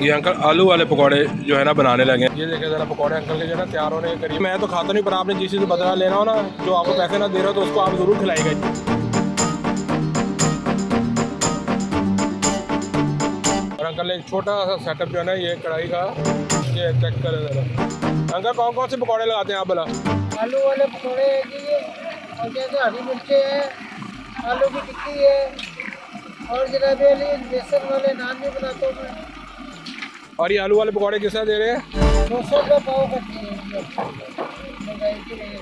ये अंकल आलू वाले पकौड़े जो है ना बनाने लगे। ये देखे ज़रा पकौड़े अंकल के जो है ना तैयार होने के करीब। मैं तो खाता नहीं, पर आपने जिस चीज़ से बदला लेना हो ना, जो आपको पैसे ना दे रहे हो तो उसको आप ज़रूर खिलाएगा। और अंकल ने छोटा सा सेटअप जो है ना ये कढ़ाई का, ये चेक करें ज़रा। अंकल कौन कौन से पकौड़े लगाते हैं आप भला? आलू वाले पकौड़े है जी ये, और जैसे हरी मिर्चें हैं, आलू की टिक्की है, और जनाब ये बेसन वाले नान भी बनाता हूँ मैं। और ये आलू वाले पकौड़े किस तरह दे रहे हैं? 200 रुपये पाव करती है महंगाई की नहीं है,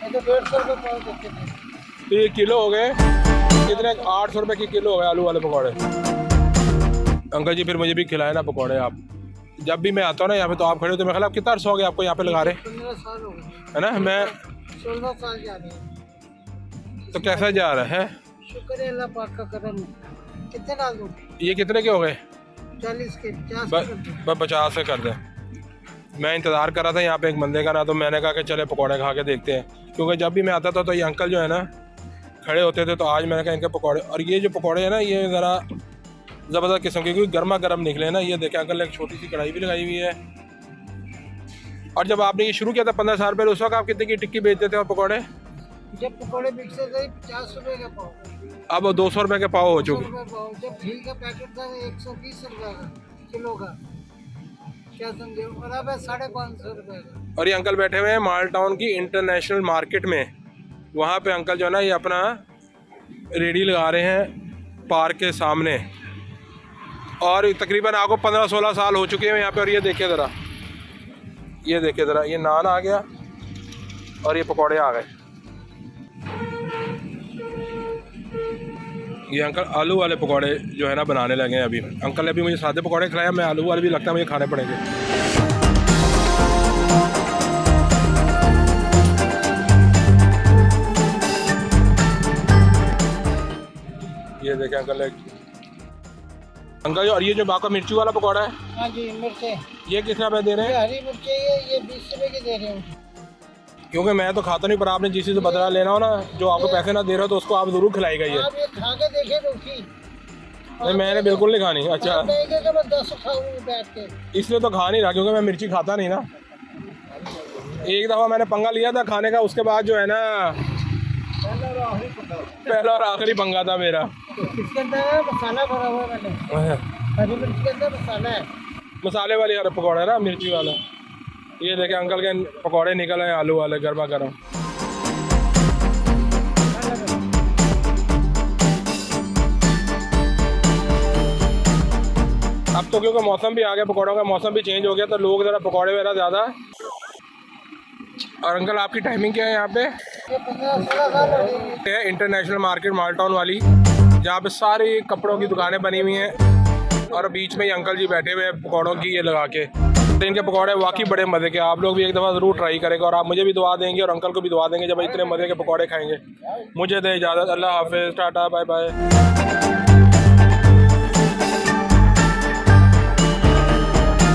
ये तो 150 रुपये पाव देते थे। तो ये किलो हो गए कितने? 800 रुपये की किलो हो गए आलू वाले पकौड़े। अंकल जी फिर मुझे भी खिलाए ना पकौड़े आप। जब भी मैं आता हूँ ना यहाँ पे तो आप खड़े हो, तो मैं ख्याल आप कितना अर्सा हो गया आपको यहाँ पे लगा रहे? 15 साल हो गए है ना। मैं 16 साल जा रहे हैं। तो कैसा जा रहा है? शुक्र है अल्लाह पाक का करम। कितने डाल दूँ? ये कितने के हो गए? 40 के 50 कर दूँ। 50 से कर दें। मैं इंतज़ार कर रहा था यहाँ पे एक बंदे का ना, तो मैंने कहा कि चले पकौड़े खा के देखते हैं, क्योंकि जब भी मैं आता था तो ये अंकल जो है ना खड़े होते थे, तो आज मैंने कहा इनके पकौड़े। और ये जो पकौड़े हैं ना ये ज़रा ज़बरदस्त किस्म के, क्योंकि गर्मा गर्म निकले ना। ये देखें अंकल ने एक छोटी सी कढ़ाई भी लगाई हुई है। और जब आपने ये शुरू किया था 15 साल पहले, उस वक्त आप कितने की टिक्की बेचते थे और पकौड़े? जब पकौड़े बिकते थे 50 रुपये का पाव, अब 200 रुपये के पाव हो 200 चुके। रुपये पाव। जब घी का पैकेट था 120 रुपये का किलो का, क्या समझे, और अब है 550 रुपये का। और ये अंकल बैठे हुए हैं माल टाउन की इंटरनेशनल मार्केट में। वहाँ पे अंकल जो है ना ये अपना रेडी लगा रहे हैं पार्क के सामने। और तकरीबन आपको 15-16 साल हो चुके हैं यहाँ पे। और ये देखिए ज़रा, ये देखिए ज़रा, ये नान आ गया और ये पकौड़े आ गए। ये अंकल आलू वाले पकौड़े जो है ना बनाने लगे हैं अभी। अंकल ने अभी मुझे सादे पकौड़े खिलाया, मैं आलू वाले भी लगता है मुझे खाने पड़ेंगे। ये देखें अंकल ने। अंकल और ये जो आपका मिर्ची वाला पकौड़ा है, हाँ जी मिर्चें, ये किस तरह में दे रहे ये हैं? हरी मिर्चें ये 20 रुपये की दे रहे हूँ। क्योंकि मैं तो खाता नहीं, पर आपने जिस चीज़ से बदला लेना हो ना, जो आपको पैसे ना दे रहे हो तो उसको आप ज़रूर खिलाएगा। ये आप ये खा के देखें रूखी। नहीं, मैंने बिल्कुल नहीं खानी। अच्छा, आप देखें कि मैं 10 खाऊँ बैठ के। इसलिए तो खा नहीं रहा, क्योंकि मैं मिर्ची खाता नहीं ना। एक दफ़ा मैंने पंगा लिया था खाने का, उसके बाद जो है ना पहला और आखिरी पंगा था मेरा। इसके अंदर मसाला भरा हुआ है मैंने, हरी मिर्च के अंदर मसाला है। मसाले वाली हर पकौड़ा है ना, मिर्ची वाला। ये देखे अंकल के पकौड़े निकल आए आलू वाले गर्मा गर्म। अब तो क्योंकि मौसम भी आ गया, पकौड़ों का मौसम भी चेंज हो गया, तो लोग ज़रा पकौड़े वगैरह ज़्यादा। और अंकल आपकी टाइमिंग क्या है यहाँ पे? ये 15-16 साल हो गई है। इंटरनेशनल मार्केट माल टाउन वाली, जहाँ पे सारी कपड़ों की दुकानें बनी हुई हैं, और बीच में ही अंकल जी बैठे हुए हैं पकौड़ों की ये लगा के। तो इनके पकौड़े वाकई बड़े मज़े के। आप लोग भी एक दफ़ा ज़रूर ट्राई करेंगे, और आप मुझे भी दुआ देंगे और अंकल को भी दुआ देंगे जब इतने मज़े के पकौड़े खाएंगे। मुझे दे इजाज़त। अल्लाह हाफिज़, टाटा, बाय बाय।